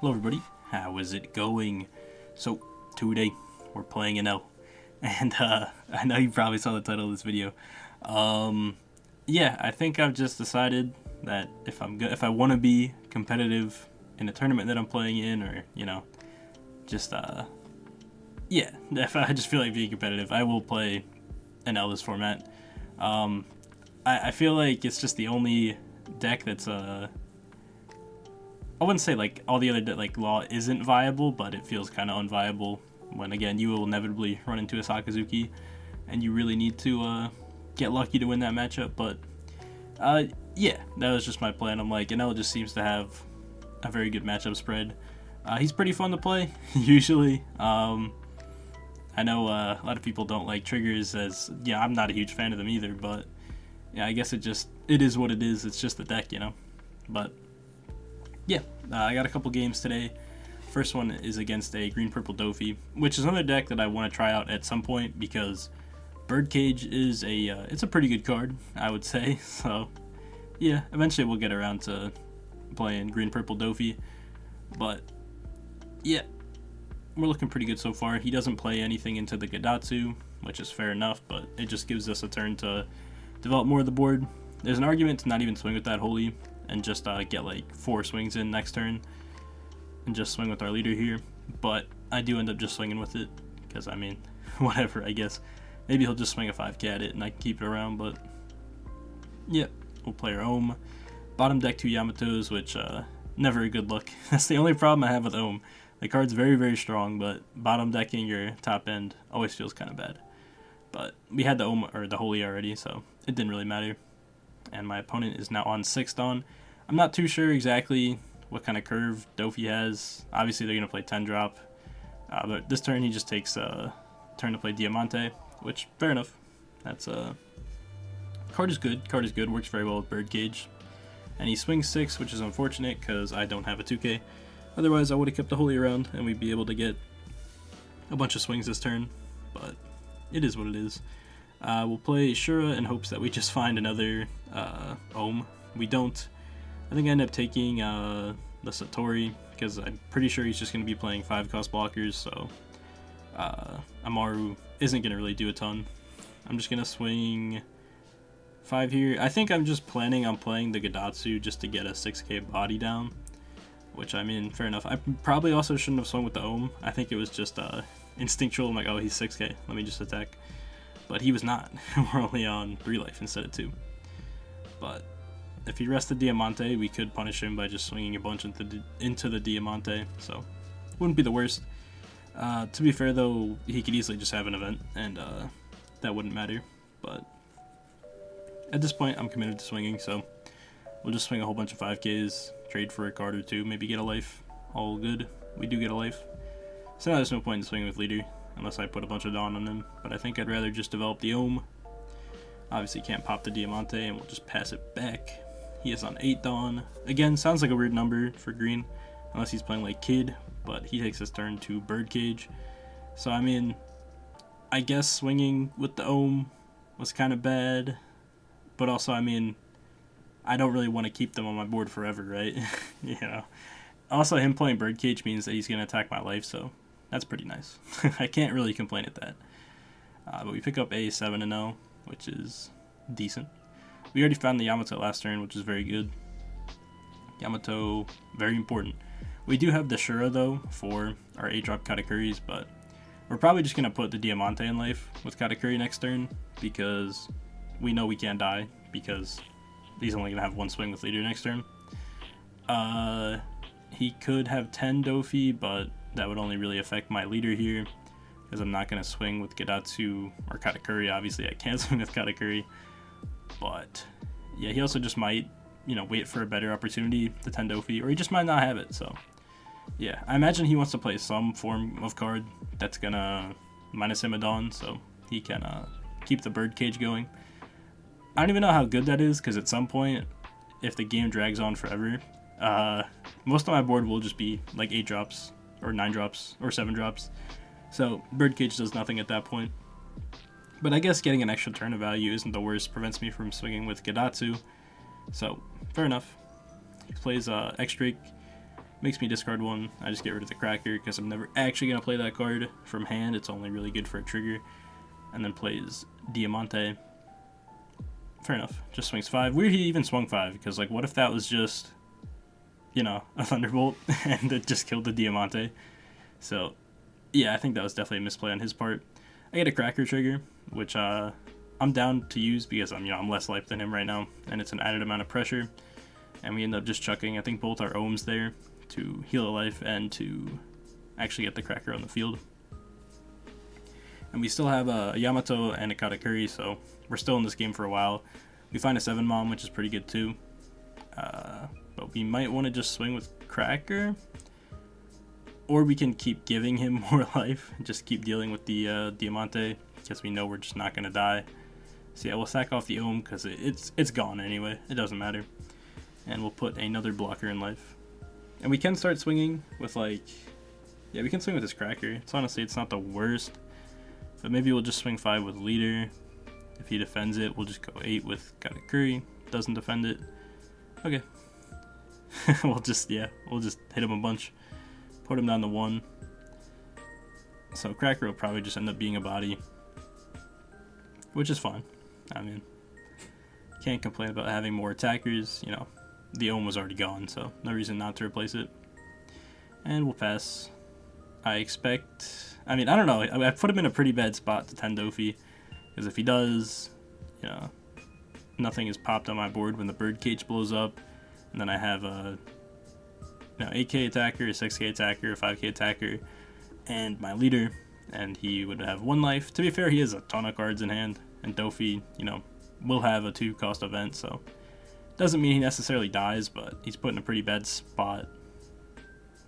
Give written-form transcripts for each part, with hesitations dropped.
Hello everybody, how is it going? So today we're playing Enel, and I know you probably saw the title of this video. Yeah, I think I've just decided that if I want to be competitive in a tournament that I'm playing in, or just yeah, if I just feel like being competitive, I will play Enel this format. I feel like it's just the only deck that's I wouldn't say like all the other like law isn't viable, but it feels kind of unviable when again you will inevitably run into a Sakazuki, and you really need to get lucky to win that matchup. But yeah, that was just my plan. I'm like, Enel just seems to have a very good matchup spread. He's pretty fun to play usually. I know a lot of people don't like triggers, as yeah, I'm not a huge fan of them either. But yeah, I guess it is what it is. It's just the deck, But yeah, I got a couple games today. First one is against a green-purple Dofi, which is another deck that I want to try out at some point because Birdcage is it's a pretty good card, I would say. So yeah, eventually we'll get around to playing green-purple Dofi. But yeah, we're looking pretty good so far. He doesn't play anything into the Gadatsu, which is fair enough, but it just gives us a turn to develop more of the board. There's an argument to not even swing with that Holy and just get like 4 swings in next turn and just swing with our leader here, but I do end up just swinging with it because I mean whatever, I guess maybe he'll just swing a 5k at it and I can keep it around. But yeah, we'll play our Ohm. Bottom deck 2 Yamatos, which never a good look. That's the only problem I have with Ohm. The card's very strong, but bottom decking your top end always feels kind of bad. But we had the Ohm or the Holy already, so it didn't really matter. And my opponent is now on 6th Dawn. I'm not too sure exactly what kind of curve Dofi has. Obviously, they're going to play 10 drop. But this turn, he just takes a turn to play Diamante, which, fair enough. That's card is good. Card is good. Works very well with Birdcage. And he swings 6, which is unfortunate because I don't have a 2K. Otherwise, I would have kept the Holy around and we'd be able to get a bunch of swings this turn. But it is what it is. We'll play Shura in hopes that we just find another Ohm. We don't. I think I end up taking the Satori because I'm pretty sure he's just going to be playing 5-cost blockers, so Amaru isn't going to really do a ton. I'm just going to swing 5 here. I think I'm just planning on playing the Gadatsu just to get a 6k body down, which I mean, fair enough. I probably also shouldn't have swung with the Ohm. I think it was just instinctual. I'm like, oh, he's 6k. Let me just attack. But he was not. We're only on 3 life instead of 2. But if he rested Diamante, we could punish him by just swinging a bunch into the Diamante. So wouldn't be the worst. To be fair though, he could easily just have an event and that wouldn't matter. But at this point, I'm committed to swinging, so we'll just swing a whole bunch of 5Ks, trade for a card or 2, maybe get a life. All good. We do get a life. So now there's no point in swinging with leader unless I put a bunch of Dawn on him, but I think I'd rather just develop the Ohm. Obviously can't pop the Diamante, and we'll just pass it back. He is on 8 Dawn. Again, sounds like a weird number for green, unless he's playing like Kid, but he takes his turn to Birdcage. So I mean, I guess swinging with the Ohm was kind of bad, but also I mean, I don't really want to keep them on my board forever, right? Also, him playing Birdcage means that he's going to attack my life, so that's pretty nice. I can't really complain at that. But we pick up a 7-0, which is decent. We already found the Yamato last turn, which is very good. Yamato, very important. We do have the Shura, though, for our 8-drop Katakuris, but we're probably just going to put the Diamante in life with Katakuri next turn, because we know we can't die, because he's only going to have 1 swing with leader next turn. He could have 10 Dofi, but that would only really affect my leader here, because I'm not going to swing with Gadatsu or Katakuri. Obviously, I can't swing with Katakuri. But yeah, he also just might, wait for a better opportunity to 10 Dofi, or he just might not have it. So yeah, I imagine he wants to play some form of card that's going to minus him a Dawn, so he can keep the Birdcage going. I don't even know how good that is, because at some point, if the game drags on forever, most of my board will just be like 8 drops, or 9 drops, or 7 drops. So Birdcage does nothing at that point. But I guess getting an extra turn of value isn't the worst. Prevents me from swinging with Gadatsu. So, fair enough. He plays X-Drake. Makes me discard one. I just get rid of the Cracker because I'm never actually going to play that card from hand. It's only really good for a trigger. And then plays Diamante. Fair enough. Just swings 5. Weird he even swung 5 because, like, what if that was just, you know, a Thunderbolt and it just killed the Diamante? So, yeah, I think that was definitely a misplay on his part. I get a Cracker trigger, which I'm down to use because I'm less life than him right now, and it's an added amount of pressure. And we end up just chucking, I think, both our ohms there to heal a life and to actually get the Cracker on the field. And we still have a Yamato and a Katakuri, so we're still in this game for a while. We find a 7-Mom, which is pretty good too. But we might want to just swing with Cracker. Or we can keep giving him more life, just keep dealing with the Diamante, because we know we're just not going to die. So yeah, we'll sack off the Ohm, because it's gone anyway, it doesn't matter. And we'll put another blocker in life. And we can start swinging with, like, yeah, we can swing with this Cracker. It's not the worst. But maybe we'll just swing 5 with Leader. If he defends it, we'll just go 8 with Katakuri. Doesn't defend it. Okay. we'll just hit him a bunch. Put him down to 1. So Cracker will probably just end up being a body. Which is fine. I mean, can't complain about having more attackers. You know, the Ohm was already gone, so no reason not to replace it. And we'll pass. I don't know. I put him in a pretty bad spot to 10 Dofi, because if he does, you know, nothing is popped on my board when the Birdcage blows up, and then I have a 8k attacker, a 6k attacker, a 5k attacker, and my leader, and he would have 1 life. To be fair, he has a ton of cards in hand, and Dofi, you know, will have a 2-cost event, so doesn't mean he necessarily dies, but he's put in a pretty bad spot.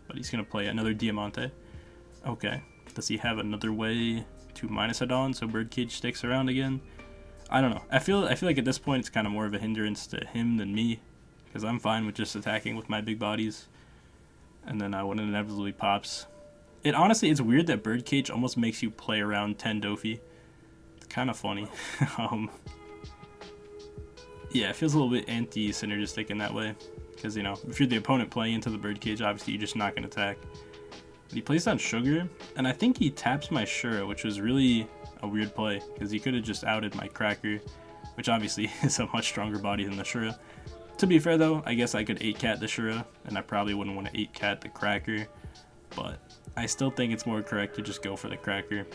But he's going to play another Diamante. Okay. Does he have another way to minus a Dawn so Birdcage sticks around again? I don't know. I feel like at this point it's kind of more of a hindrance to him than me, because I'm fine with just attacking with my big bodies. And then when it inevitably pops, it's weird that Birdcage almost makes you play around 10 Dofi. It's kind of funny. Yeah, it feels a little bit anti-synergistic in that way, because, you know, if you're the opponent playing into the Birdcage, obviously you're just not going to attack. But he plays on Sugar, and I think he taps my Shura, which was really a weird play, because he could have just outed my Cracker, which obviously is a much stronger body than the Shura. To be fair though, I guess I could 8-cat the Shura, and I probably wouldn't want to 8-cat the Cracker, but I still think it's more correct to just go for the Cracker.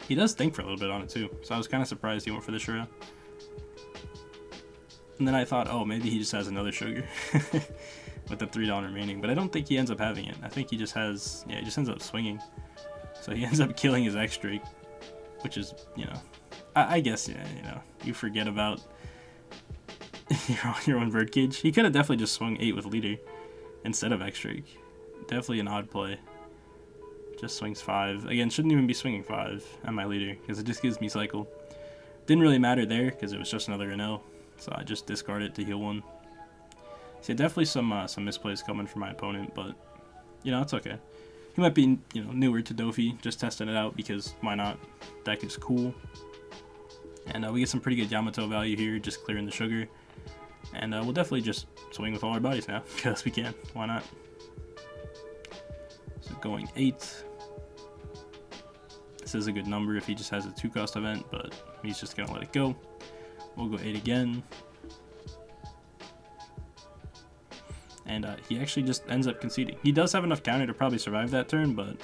He does think for a little bit on it too, so I was kind of surprised he went for the Shura. And then I thought, oh, maybe he just has another Sugar with the 3 Dawn remaining, but I don't think he ends up having it. I think he just has, he just ends up swinging. So he ends up killing his X-Drake, which is, you know, I guess, yeah, you know, you forget about your own Birdcage. He could have definitely just swung 8 with Leader instead of X-Drake. Definitely an odd play. Just swings 5. Again, shouldn't even be swinging 5 on my Leader, because it just gives me cycle. Didn't really matter there, because it was just another Enel. So I just discard it to heal 1. So definitely some misplays coming from my opponent, but, you know, it's okay. He might be, you know, newer to Dofi, just testing it out because why not? Deck is cool. And we get some pretty good Yamato value here, just clearing the Sugar. And we'll definitely just swing with all our bodies now, because we can. Why not? So going 8. This is a good number if he just has a 2-cost event, but he's just going to let it go. We'll go 8 again. And he actually just ends up conceding. He does have enough counter to probably survive that turn, but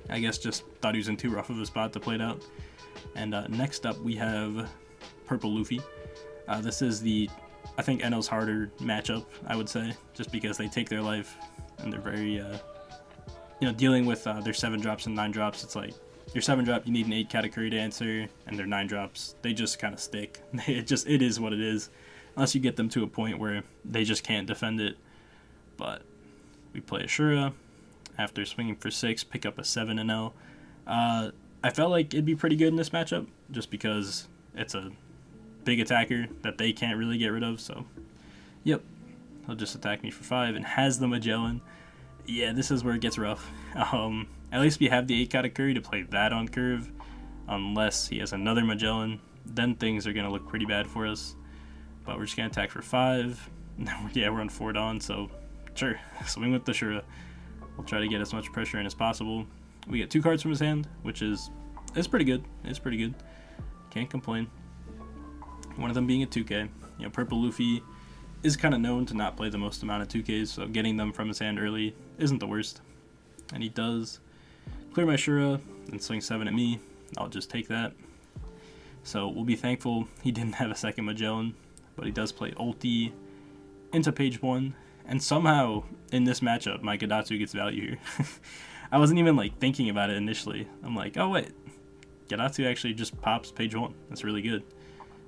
I guess just thought he was in too rough of a spot to play it out. And next up we have Purple Luffy. This is I think Enel's harder matchup, I would say, just because they take their life and they're very, you know, dealing with their 7 drops and 9 drops. It's like, your 7 drop, you need an 8 Katakuri to answer, and their 9 drops, they just kind of stick. It is what it is, unless you get them to a point where they just can't defend it. But we play Ashura. After swinging for 6, pick up a 7 Enel. I felt like it'd be pretty good in this matchup, just because it's a big attacker that they can't really get rid of. So, yep, he'll just attack me for 5 and has the Magellan. Yeah, this is where it gets rough. At least we have the 8 Katakuri to play that on curve, unless he has another Magellan. Then things are going to look pretty bad for us. But we're just going to attack for 5. Yeah, we're on 4 Dawn, so sure, swing with the Shura. We'll try to get as much pressure in as possible. We get 2 cards from his hand, which is pretty good. It's pretty good. Can't complain. One of them being a 2K. You know, Purple Luffy is kind of known to not play the most amount of 2Ks, so getting them from his hand early isn't the worst. And he does clear my Shura and swing 7 at me. I'll just take that. So we'll be thankful he didn't have a second Magellan, but he does play ulti into page 1, and somehow in this matchup my Gadatsu gets value here. I wasn't even like thinking about it initially. I'm like, oh wait, Gadatsu actually just pops page 1. That's really good.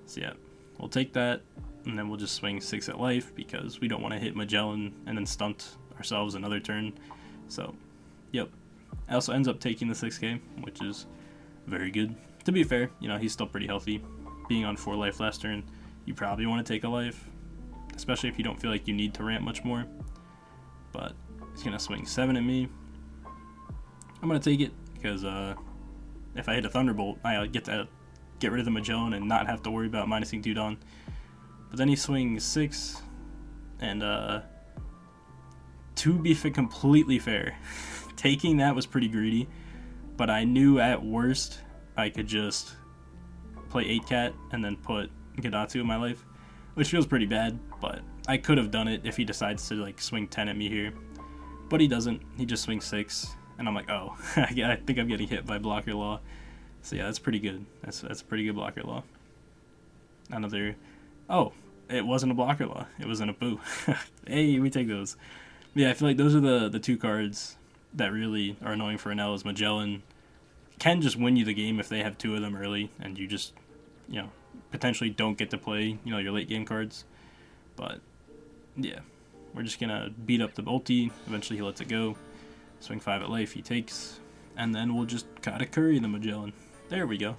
So yeah, we'll take that, and then we'll just swing 6 at life because we don't want to hit Magellan and then stunt ourselves another turn. So yep, I also ends up taking the 6K, which is very good. To be fair, you know, he's still pretty healthy. Being on 4 life last turn, you probably want to take a life, especially if you don't feel like you need to ramp much more. But he's going to swing 7 at me. I'm going to take it because if I hit a Thunderbolt, I get to get rid of the Magellan and not have to worry about minusing Dudon. But then he swings 6, and to be completely fair, taking that was pretty greedy, but I knew at worst I could just play 8-cat and then put Gadatsu in my life, which feels pretty bad, but I could have done it if he decides to like swing 10 at me here. But he doesn't. He just swings 6, and I'm like, oh, I think I'm getting hit by Blocker Law. So yeah, that's pretty good. That's a pretty good Blocker Law. Another, oh, it wasn't a Blocker Law. It was an Apu. Hey, we take those. But yeah, I feel like those are the 2 cards that really are annoying for Enel. Is Magellan can just win you the game if they have 2 of them early, and you just, you know, potentially don't get to play, you know, your late game cards. But yeah, we're just gonna beat up the ulti. Eventually he lets it go. Swing 5 at life, he takes, and then we'll just kind of curry the Magellan. There we go.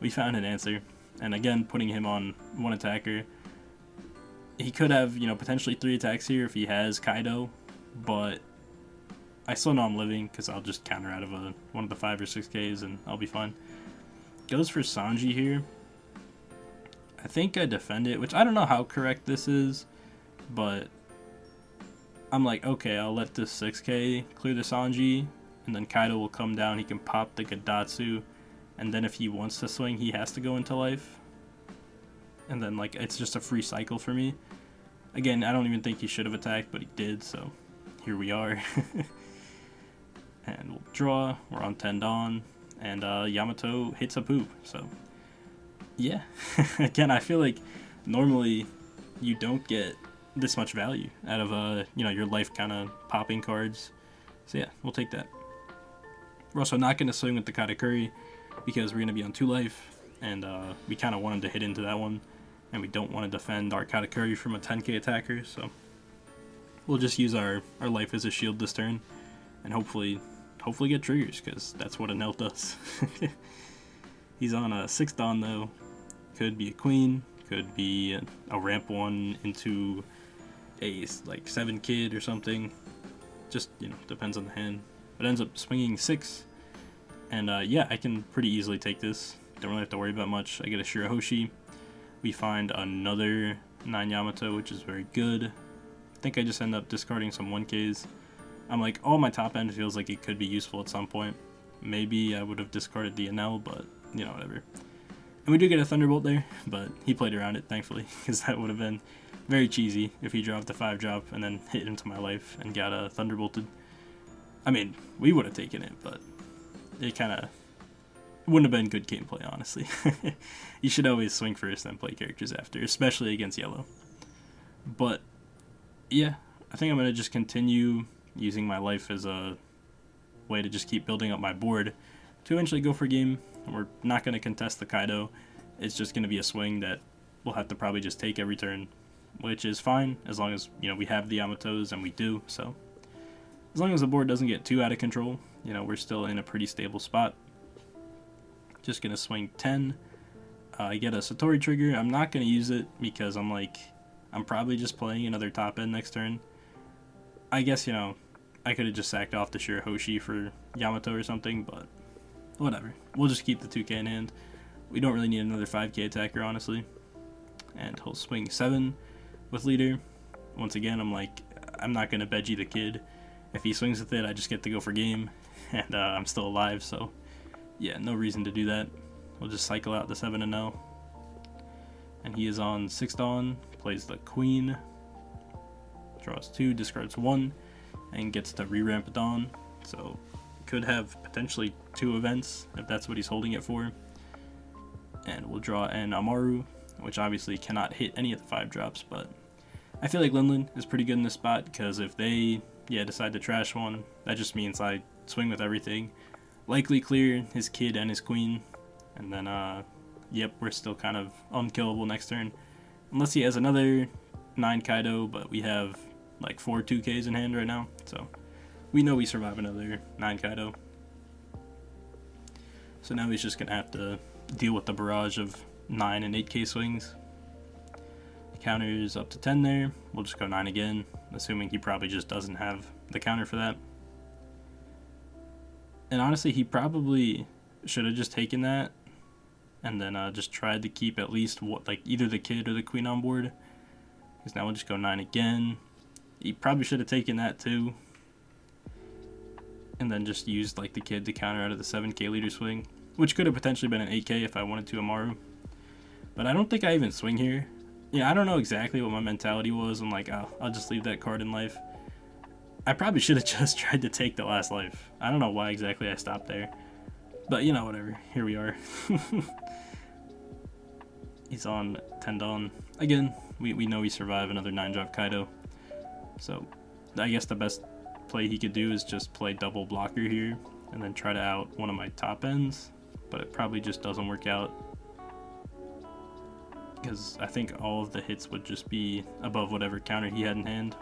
We found an answer. And again, putting him on 1 attacker. He could have, you know, potentially 3 attacks here if he has Kaido, but I still know I'm living because I'll just counter out of one of the 5 or 6Ks and I'll be fine. Goes for Sanji here. I think I defend it, which I don't know how correct this is, but I'm like, okay, I'll let this 6K clear the Sanji, and then Kaido will come down, he can pop the Gadatsu, and then if he wants to swing, he has to go into life. And then, like, it's just a free cycle for me. Again, I don't even think he should have attacked, but he did, so here we are. And we'll draw, we're on 10 Dawn, and Yamato hits a poop, so yeah. Again, I feel like normally you don't get this much value out of you know, your life kind of popping cards. So yeah, we'll take that. We're also not going to swing with the Katakuri because we're going to be on 2 life, and we kind of wanted to hit into that one, and we don't want to defend our Katakuri from a 10k attacker, so we'll just use our life as a shield this turn, and hopefully get triggers, because that's what Enel does. He's on a 6 Dawn though. Could be a queen, could be a ramp 1 into a like 7 kid or something. Just, you know, depends on the hand. But ends up swinging 6, and yeah, I can pretty easily take this. Don't really have to worry about much. I get a Shirahoshi. We find another 9 Yamato, which is very good. I think I just end up discarding some 1Ks. I'm like, oh, my top end feels like it could be useful at some point. Maybe I would have discarded the Enel, but, you know, whatever. And we do get a Thunderbolt there, but he played around it, thankfully, because that would have been very cheesy if he dropped the 5 drop and then hit into my life and got Thunderbolted. I mean, we would have taken it, but it kind of wouldn't have been good gameplay, honestly. You should always swing first and play characters after, especially against yellow. But yeah, I think I'm going to just continue using my life as a way to just keep building up my board to eventually go for game. We're not going to contest the Kaido. It's just going to be a swing that we'll have to probably just take every turn, which is fine as long as, you know, we have the Yamatos, and we do. So as long as the board doesn't get too out of control, you know, we're still in a pretty stable spot. Just going to swing 10. I get a Satori trigger. I'm not going to use it because I'm like, I'm probably just playing another top end next turn. I guess, you know, I could have just sacked off the Shirahoshi for Yamato or something, but whatever. We'll just keep the 2k in hand. We don't really need another 5k attacker, honestly. And he'll swing 7 with leader. Once again, I'm like, I'm not going to veggie the kid. If he swings with it, I just get to go for game, and I'm still alive, so yeah, no reason to do that. We'll just cycle out the 7-0. And he is on 6 Dawn, plays the Queen, draws 2, discards 1, and gets to re-ramp Dawn. So could have potentially 2 events if that's what he's holding it for. And we'll draw an Amaru, which obviously cannot hit any of the 5 drops, but I feel like Linlin is pretty good in this spot, because if they decide to trash one, that just means I swing with everything, likely clear his kid and his queen, and then yep, we're still kind of unkillable next turn, unless he has another 9 Kaido, but we have like 4 2Ks in hand right now, so we know we survive another 9 Kaido. So now he's just gonna have to deal with the barrage of 9 and 8K swings. Counters up to 10 there. We'll just go 9 again, assuming he probably just doesn't have the counter for that. And honestly, he probably should have just taken that and then just tried to keep at least like either the kid or the queen on board. Because now we'll just go 9 again. He probably should have taken that too. And then just used like the kid to counter out of the 7K leader swing, which could have potentially been an 8K if I wanted to Amaru. But I don't think I even swing here. Yeah, I don't know exactly what my mentality was. I'm like, oh, I'll just leave that card in life. I probably should have just tried to take the last life. I don't know why exactly I stopped there. But, you know, whatever. Here we are. He's on 10 Dawn. Again, we know we survive another 9-drop Kaido. So, I guess the best play he could do is just play double blocker here and then try to out one of my top ends. But it probably just doesn't work out, because I think all of the hits would just be above whatever counter he had in hand.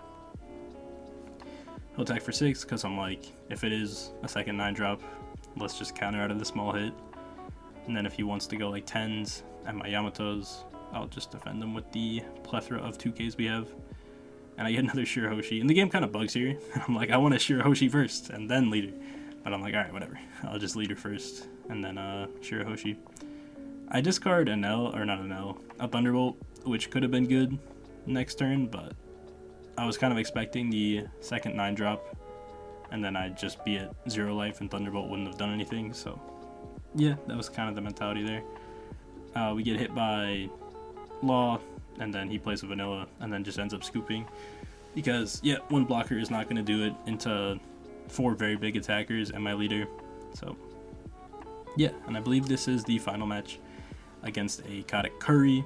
He'll attack for 6, because I'm like, if it is a second 9-drop, let's just counter out of the small hit. And then if he wants to go like 10s at my Yamatos, I'll just defend him with the plethora of 2Ks we have. And I get another Shirahoshi. And the game kind of bugs here. I'm like, I want a Shirahoshi first, and then leader. But I'm like, alright, whatever. I'll just leader first, and then Shirahoshi. I discard Enel, or not Enel, a Thunderbolt, which could have been good next turn, but I was kind of expecting the second 9-drop, and then I'd just be at 0 life and Thunderbolt wouldn't have done anything, so yeah, that was kind of the mentality there. We get hit by Law, and then he plays a Vanilla, and then just ends up scooping, because, yeah, one blocker is not going to do it into 4 very big attackers and my leader, so yeah, and I believe this is the final match against a Katakuri,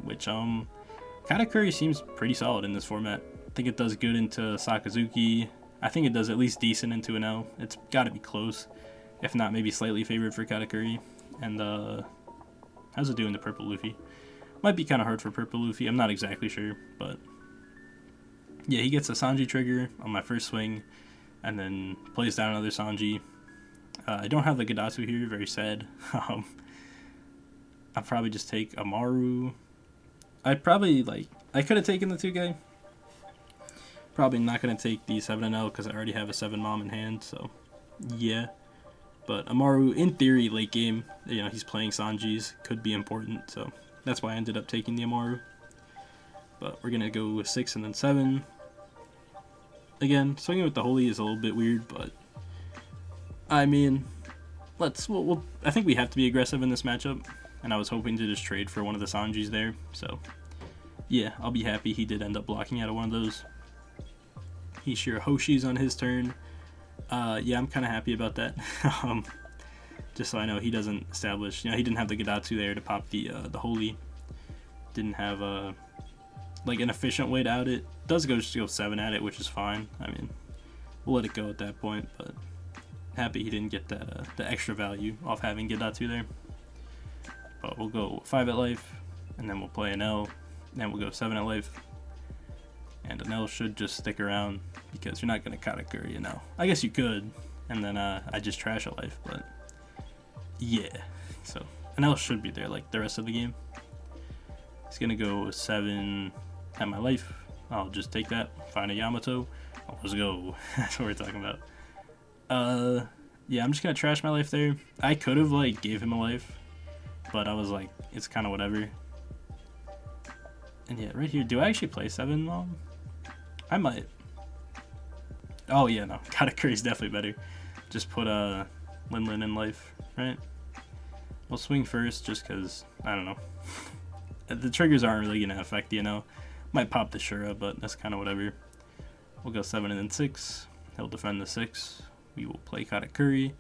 which Katakuri seems pretty solid in this format. I think it does good into Sakazuki. I think it does at least decent into Enel. It's got to be close, if not maybe slightly favored for Katakuri. And how's it doing to Purple Luffy? Might be kind of hard for Purple Luffy. I'm not exactly sure, but yeah, he gets a Sanji trigger on my first swing, and then plays down another Sanji. I don't have the Gadatsu here, very sad. I'll probably just take Amaru. I could have taken the 2K. Probably not going to take the 7-0 because I already have a 7 mom in hand, so yeah. But Amaru, in theory, late game, you know, he's playing Sanji's, could be important, so that's why I ended up taking the Amaru. But we're going to go with 6 and then 7. Again, swinging with the Holy is a little bit weird, but I mean, I think we have to be aggressive in this matchup, and I was hoping to just trade for one of the Sanjis there, so yeah, I'll be happy he did end up blocking out of one of those. He Shirahoshi's on his turn. Yeah, I'm kind of happy about that. Just so I know he doesn't establish, you know, he didn't have the Gadatsu there to pop the Holy. Didn't have like an efficient way to out it. Does just go 7 at it, which is fine. I mean, we'll let it go at that point, but happy he didn't get that the extra value off having Gadatsu there. But we'll go 5 at life, and then we'll play Enel, then we'll go 7 at life. And Enel should just stick around, because you're not going to Katakuri Enel. I guess you could, and then I just trash a life, but yeah. So Enel should be there like the rest of the game. He's going to go 7 at my life. I'll just take that, find a Yamato. Oh, let's go. That's what we're talking about. Yeah, I'm just going to trash my life there. I could have like gave him a life, but I was like, it's kind of whatever. And yeah, right here, do I actually play 7 mom? I might. Oh yeah, no, Katakuri's definitely better. Just put Lin in life, right? We'll swing first just because, I don't know. The triggers aren't really going to affect the Enel. Might pop the Shura, but that's kind of whatever. We'll go 7 and then 6. He'll defend the 6. We will play Katakuri,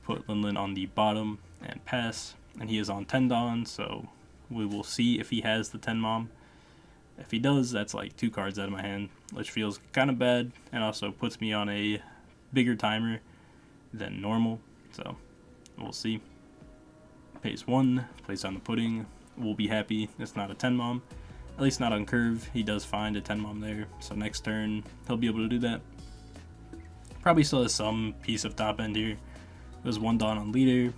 put Lin on the bottom, and pass. And he is on Tendon, so we will see if he has the Tenmom. If he does, that's like 2 cards out of my hand, which feels kind of bad, and also puts me on a bigger timer than normal. So we'll see. Pays 1, plays on the pudding. We'll be happy it's not a Tenmom. At least not on curve. He does find a Tenmom there, so next turn he'll be able to do that. Probably still has some piece of top end here. There's 1 Dawn on leader.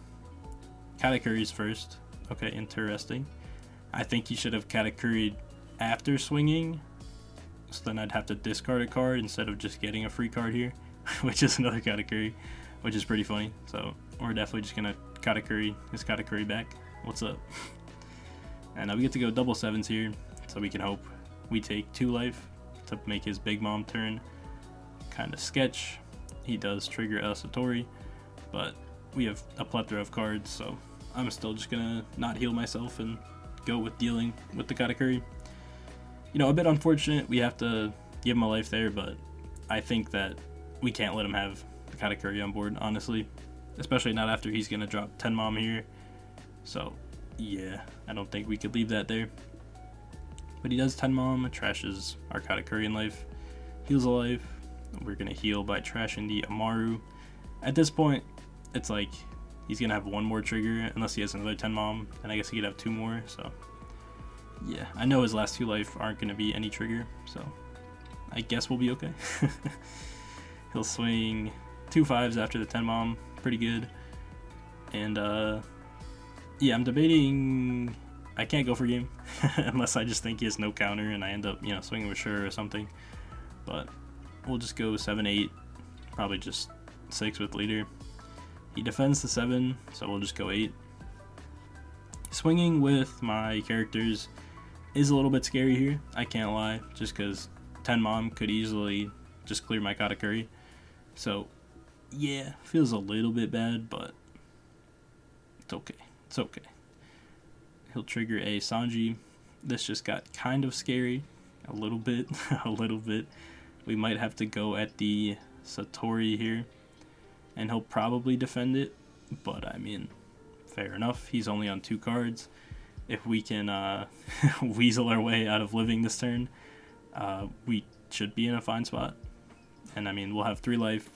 Katakuri's first. Okay, interesting. I think he should have Katakuri'd after swinging, so then I'd have to discard a card instead of just getting a free card here, which is another Katakuri, which is pretty funny. So we're definitely just gonna Katakuri his Katakuri back. What's up? And we get to go double 7s here, so we can hope we take 2 life to make his Big Mom turn kind of sketch. He does trigger El Satori, but we have a plethora of cards, so I'm still just gonna not heal myself and go with dealing with the Katakuri. You know, a bit unfortunate we have to give him a life there, but I think that we can't let him have the Katakuri on board, honestly. Especially not after he's going to drop Tenmom here. So, yeah, I don't think we could leave that there. But he does Tenmom, trashes our Katakuri in life, heals a life. We're going to heal by trashing the Amaru. At this point, it's like he's going to have 1 more trigger, unless he has another Tenmom, and I guess he could have 2 more, so... Yeah, I know his last 2 life aren't going to be any trigger, so I guess we'll be okay. He'll swing 2 5s after the Tenmom, pretty good. And, yeah, I'm debating... I can't go for game, unless I just think he has no counter and I end up, you know, swinging with Shura or something. But we'll just go 7 8, probably just 6 with leader. He defends the 7, so we'll just go 8. Swinging with my characters is a little bit scary here, I can't lie, just because Tenmom could easily just clear my Katakuri. So, yeah, feels a little bit bad, but it's okay. It's okay. He'll trigger a Sanji. This just got kind of scary, a little bit, a little bit. We might have to go at the Satori here, and he'll probably defend it, but I mean, fair enough. He's only on 2 cards. If we can weasel our way out of living this turn, we should be in a fine spot. And I mean, we'll have 3 life,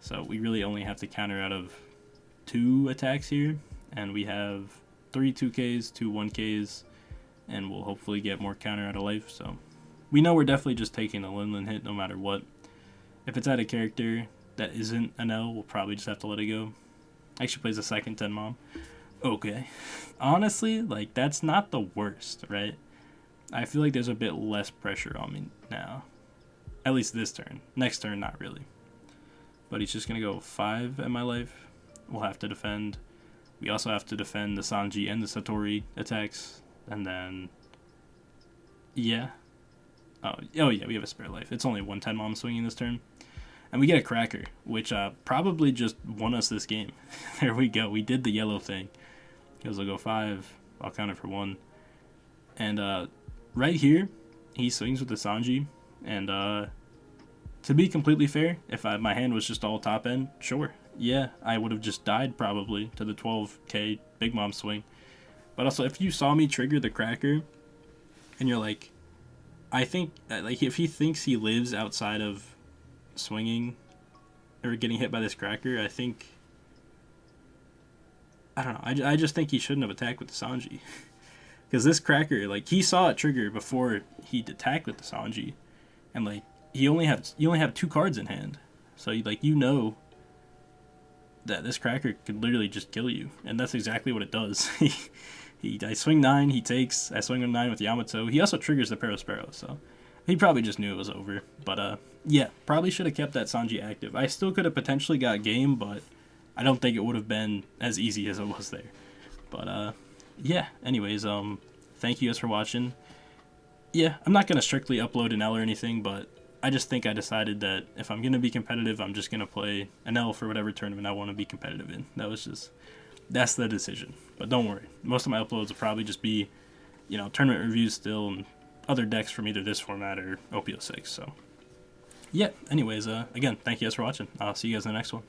so we really only have to counter out of 2 attacks here, and we have 3 2Ks, 2 1Ks, and we'll hopefully get more counter out of life. So we know we're definitely just taking a Lin hit no matter what. If it's at a character that isn't an L, we'll probably just have to let it go. Actually plays a second Tenmom. Okay. Honestly, like, that's not the worst, right? I feel like there's a bit less pressure on me now. At least this turn. Next turn, not really. But he's just going to go 5 at my life. We'll have to defend. We also have to defend the Sanji and the Satori attacks. And then... yeah. Oh yeah, we have a spare life. It's only 1 Tenmom swinging this turn. And we get a Cracker, which probably just won us this game. There we go. We did the yellow thing. He'll go 5. I'll counter for 1. And right here, he swings with the Sanji. And to be completely fair, if my hand was just all top end, sure. Yeah, I would have just died probably to the 12k Big Mom swing. But also, if you saw me trigger the Cracker, and you're like, I think, like, if he thinks he lives outside of swinging or getting hit by this Cracker, I think, I don't know, I just think he shouldn't have attacked with the Sanji. Because this Cracker, like, he saw it trigger before he attacked with the Sanji. And, like, you only have 2 cards in hand. So, like, you know that this Cracker could literally just kill you. And that's exactly what it does. I swing 9, he takes. I swing 9 with Yamato. He also triggers the Perospero, so he probably just knew it was over. But, yeah, probably should have kept that Sanji active. I still could have potentially got game, but I don't think it would have been as easy as it was there. But, yeah, anyways, thank you guys for watching. Yeah, I'm not going to strictly upload an L or anything, but I just think I decided that if I'm going to be competitive, I'm just going to play Enel for whatever tournament I want to be competitive in. That's the decision. But don't worry. Most of my uploads will probably just be, tournament reviews still and other decks from either this format or OP06. So, yeah. Anyways, again, thank you guys for watching. I'll see you guys in the next one.